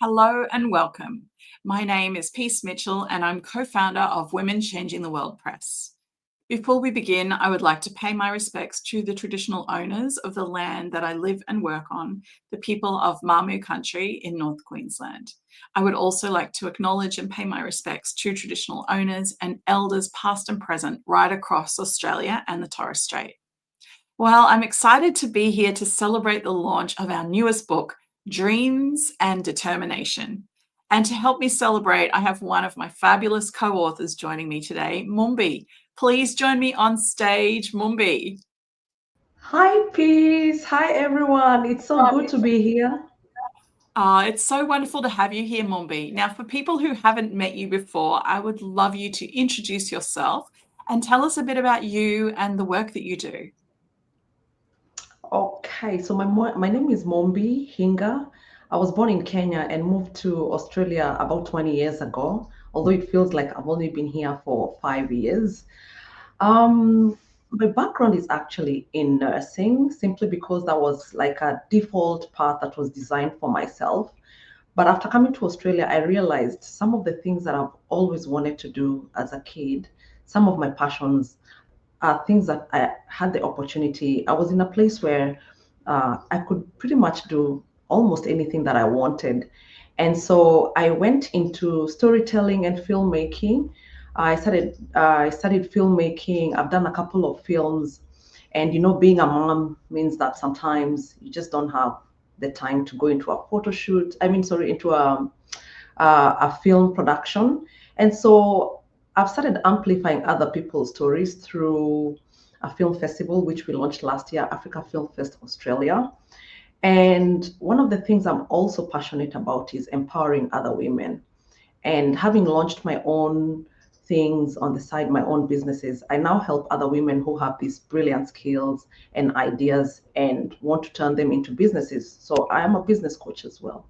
Hello and welcome. My name is Peace Mitchell and I'm co-founder of Women Changing the World Press. Before we begin, I would like to pay my respects to the traditional owners of the land that I live and work on, the people of Mamu country in North Queensland. I would also like to acknowledge and pay my respects to traditional owners and elders past and present right across Australia and the Torres Strait. Well, I'm excited to be here to celebrate the launch of our newest book, Dreams and Determination. And to help me celebrate, I have one of my fabulous co-authors joining me today, Mumbi. Please join me on stage, Mumbi. Hi, Peace. Hi, everyone. It's so good to be here. It's so wonderful to have you here, Mumbi. Now, for people who haven't met you before, I would love you to introduce yourself and tell us a bit about you and the work that you do. Okay, so my name is Mumbi Hinga. I was born in Kenya and moved to Australia about 20 years ago, although it feels like I've only been here for 5 years. Um, my background is actually in nursing, simply because that was like a default path that was designed for myself. But after coming to Australia, I realized some of the things that I've always wanted to do as a kid, some of my passions are things that I had the opportunity. I was in a place where I could pretty much do almost anything that I wanted. And so I went into storytelling and filmmaking. I studied filmmaking. I've done a couple of films. And being a mom means that sometimes you just don't have the time to go into a photo shoot. I mean, sorry, into a film production. And so I've started amplifying other people's stories through a film festival, which we launched last year, Africa Film Fest Australia. And one of the things I'm also passionate about is empowering other women. And having launched my own things on the side, my own businesses, I now help other women who have these brilliant skills and ideas and want to turn them into businesses. So I am a business coach as well.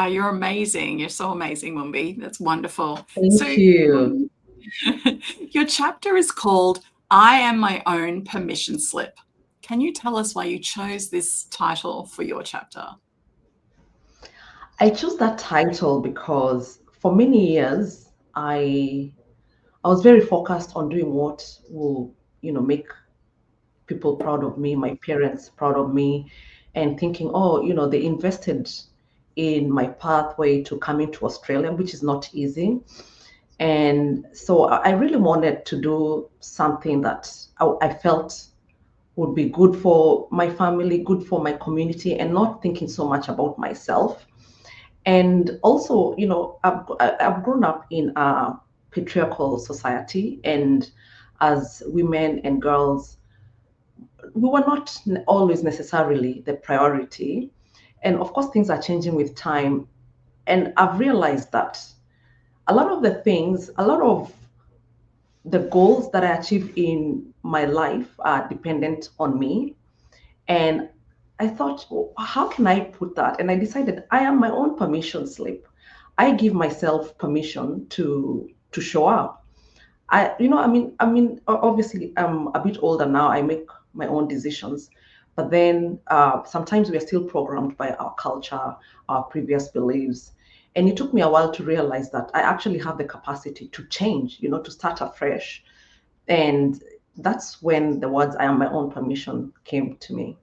You're amazing. You're so amazing, Mumbi. That's wonderful. Thank So, you. your chapter is called I Am My Own Permission Slip. Can you tell us why you chose this title for your chapter? I chose that title because for many years I was very focused on doing what will, make people proud of me, my parents proud of me, and thinking, oh, they invested in my pathway to coming to Australia, which is not easy. And so I really wanted to do something that I felt would be good for my family, good for my community, and not thinking so much about myself. And also, I've grown up in a patriarchal society, and as women and girls, we were not always necessarily the priority. And of course, things are changing with time. And I've realized that a lot of the goals that I achieve in my life are dependent on me. And I thought, "Oh, how can I put that?" And I decided I am my own permission slip. I give myself permission to show up. Obviously, I'm a bit older now. I make my own decisions, but then sometimes we are still programmed by our culture, our previous beliefs. And it took me a while to realize that I actually have the capacity to change, to start afresh. And that's when the words "I am my own permission" came to me.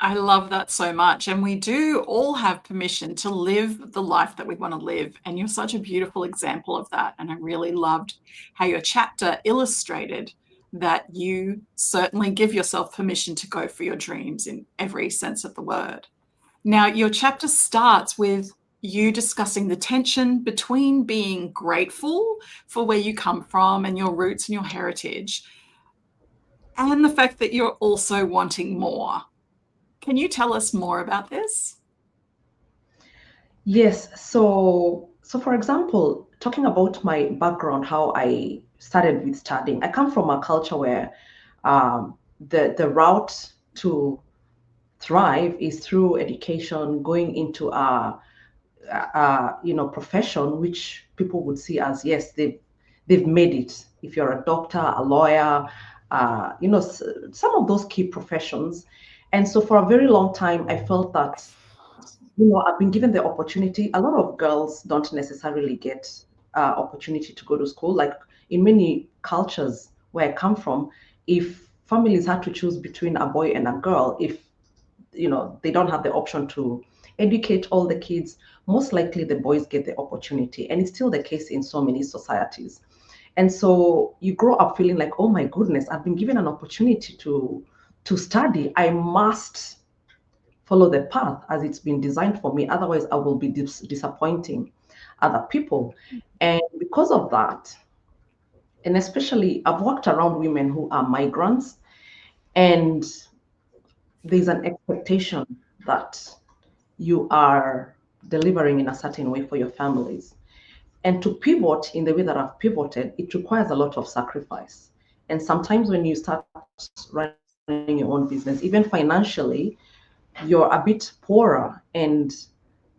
I love that so much. And we do all have permission to live the life that we want to live. And you're such a beautiful example of that. And I really loved how your chapter illustrated that you certainly give yourself permission to go for your dreams in every sense of the word. Now, your chapter starts with you discussing the tension between being grateful for where you come from and your roots and your heritage, and the fact that you're also wanting more. Can you tell us more about this? Yes. So for example, talking about my background, how I started with studying, I come from a culture where the route to thrive is through education, going into profession, which people would see as, yes, they've made it. If you're a doctor, a lawyer, some of those key professions. And so for a very long time, I felt that. I've been given the opportunity. A lot of girls don't necessarily get opportunity to go to school. Like in many cultures where I come from, if families had to choose between a boy and a girl, if they don't have the option to educate all the kids, most likely the boys get the opportunity. And it's still the case in so many societies. And so you grow up feeling like, oh my goodness, I've been given an opportunity to study. I must follow the path as it's been designed for me. Otherwise, I will be disappointing other people. And because of that, and especially I've worked around women who are migrants, and there's an expectation that you are delivering in a certain way for your families. And to pivot in the way that I've pivoted, it requires a lot of sacrifice. And sometimes when you start running your own business, even financially, you're a bit poorer. And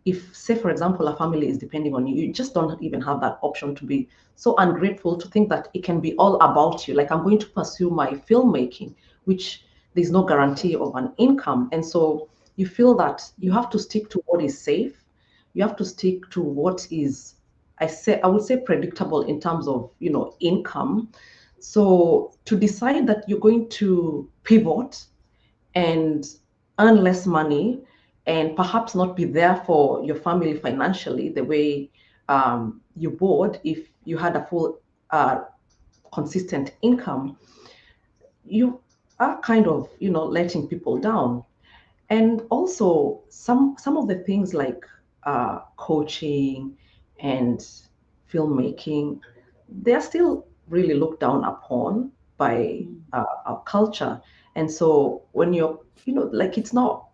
if, say, for example, a family is depending on you, you just don't even have that option to be so ungrateful to think that it can be all about you. Like, I'm going to pursue my filmmaking, which there's no guarantee of an income. And so you feel that you have to stick to what is safe. You have to stick to what is, I would say, predictable in terms of, income. So to decide that you're going to pivot and earn less money and perhaps not be there for your family financially the way you would if you had a full consistent income, you are kind of letting people down. And also some of the things like coaching and filmmaking, they're still really looked down upon by our culture. And so when you're like, it's not,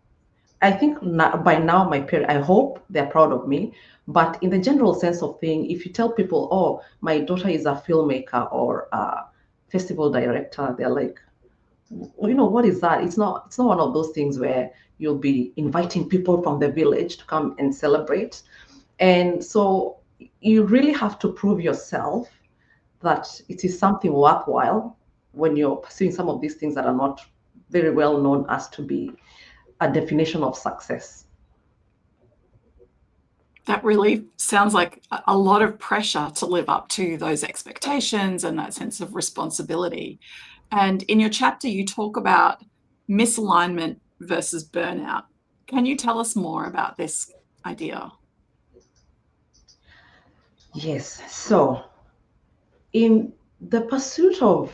I think by now my parents, I hope they're proud of me. But in the general sense of thing, if you tell people, oh, my daughter is a filmmaker or a festival director, they're like, what is that? It's not one of those things where you'll be inviting people from the village to come and celebrate. And so you really have to prove yourself that it is something worthwhile when you're pursuing some of these things that are not very well known as to be a definition of success. That really sounds like a lot of pressure to live up to those expectations and that sense of responsibility. And in your chapter, you talk about misalignment versus burnout. Can you tell us more about this idea? Yes. So in the pursuit of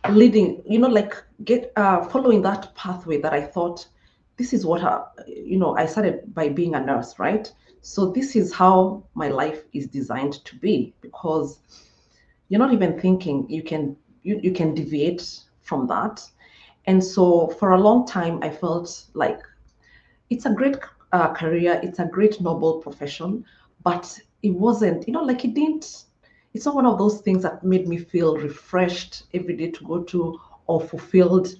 leading, like get following that pathway that I thought, this is what I started by being a nurse, right? So this is how my life is designed to be, because you're not even thinking you can deviate from that. And so for a long time I felt like it's a great career, it's a great noble profession, but it wasn't, like it didn't, it's not one of those things that made me feel refreshed every day to go to or fulfilled.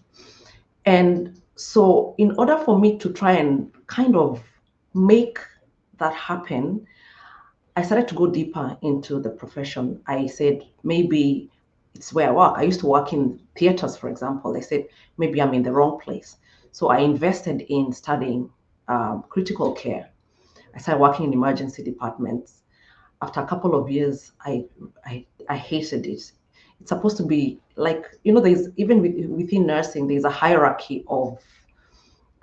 And so in order for me to try and kind of make that happen, I started to go deeper into the profession. I said, maybe it's where I work. I used to work in theaters, for example. I said, maybe I'm in the wrong place. So I invested in studying critical care. I started working in emergency departments. After a couple of years, I hated it. It's supposed to be like, there's even within nursing, there's a hierarchy of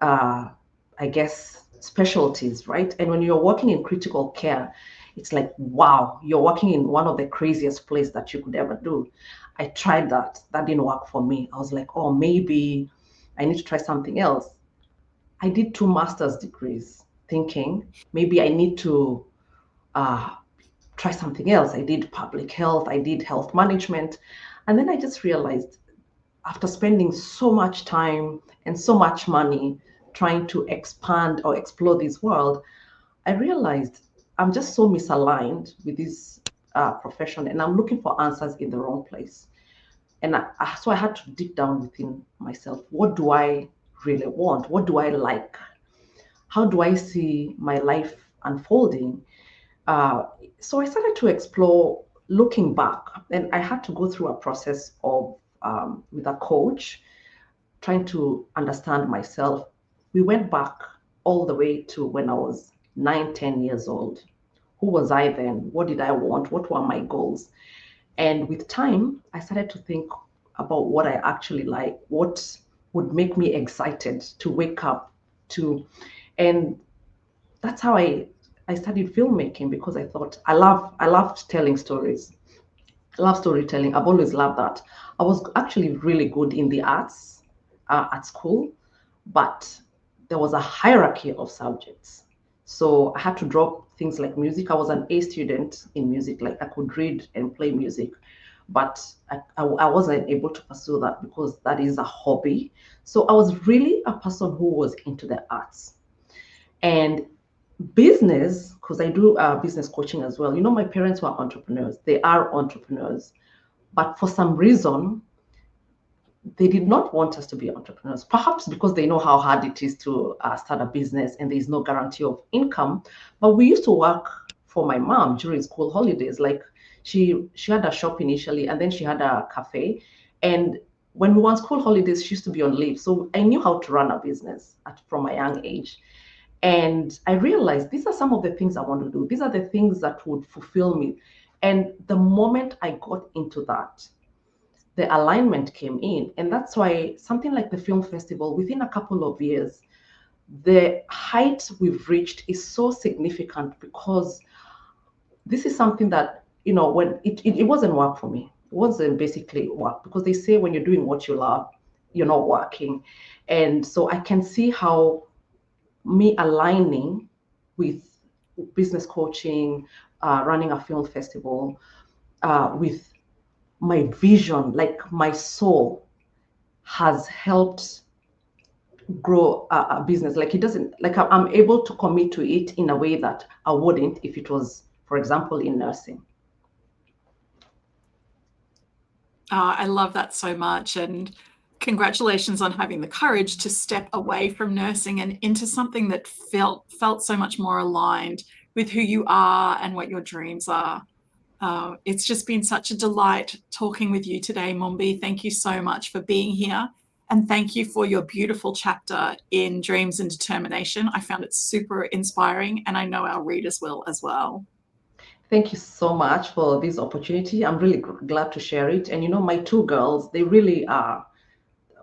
I guess, specialties, right? And when you're working in critical care, it's like, wow, you're working in one of the craziest places that you could ever do. I tried that. That didn't work for me. I was like, oh, maybe I need to try something else. I did 2 master's degrees thinking maybe I need to uh, try something else. I did public health, I did health management. And then I just realized after spending so much time and so much money trying to expand or explore this world, I realized I'm just so misaligned with this profession, and I'm looking for answers in the wrong place. And so I had to dig down within myself. What do I really want? What do I like? How do I see my life unfolding? Uh, so I started to explore looking back, and I had to go through a process of with a coach trying to understand myself. We went back all the way to when I was 9, 10 years old. Who was I then? What did I want? What were my goals? And with time, I started to think about what I actually like, what would make me excited to wake up to. And that's how I studied filmmaking, because I thought I loved telling stories. I love storytelling. I've always loved that. I was actually really good in the arts at school, but there was a hierarchy of subjects. So I had to drop things like music. I was an A student in music, like I could read and play music, but I wasn't able to pursue that because that is a hobby. So I was really a person who was into the arts. And business, because I do business coaching as well. My parents were entrepreneurs. They are entrepreneurs. But for some reason, they did not want us to be entrepreneurs, perhaps because they know how hard it is to start a business and there is no guarantee of income. But we used to work for my mom during school holidays. Like she had a shop initially, and then she had a cafe. And when we were on school holidays, she used to be on leave. So I knew how to run a business from a young age. And I realized these are some of the things I want to do. These are the things that would fulfill me. And the moment I got into that, the alignment came in. And that's why something like the film festival, within a couple of years, the height we've reached is so significant, because this is something that, when it wasn't work for me. It wasn't basically work, because they say when you're doing what you love, you're not working. And so I can see how me aligning with business coaching, running a film festival, with my vision, like my soul, has helped grow a business. Like it doesn't, like I'm able to commit to it in a way that I wouldn't if it was, for example, in nursing. I love that so much. And congratulations on having the courage to step away from nursing and into something that felt so much more aligned with who you are and what your dreams are. It's just been such a delight talking with you today, Mumbi. Thank you so much for being here. And thank you for your beautiful chapter in Dreams and Determination. I found it super inspiring, and I know our readers will as well. Thank you so much for this opportunity. I'm really glad to share it. And my two girls, they really are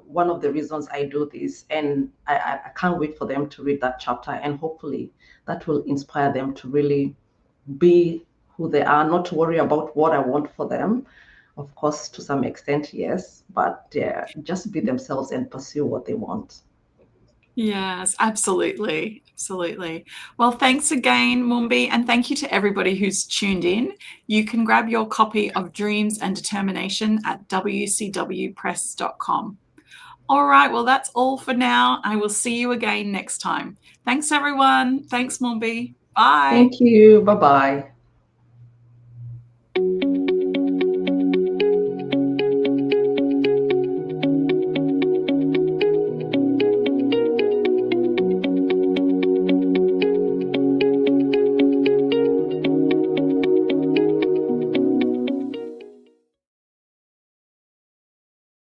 one of the reasons I do this. And I can't wait for them to read that chapter. And hopefully that will inspire them to really be who they are, not to worry about what I want for them. Of course, to some extent, yes, but just be themselves and pursue what they want. Yes, absolutely. Absolutely. Well, thanks again, Mumbi, and thank you to everybody who's tuned in. You can grab your copy of Dreams and Determination at wcwpress.com. All right, well, that's all for now. I will see you again next time. Thanks, everyone. Thanks, Mumbi. Bye. Thank you. Bye bye.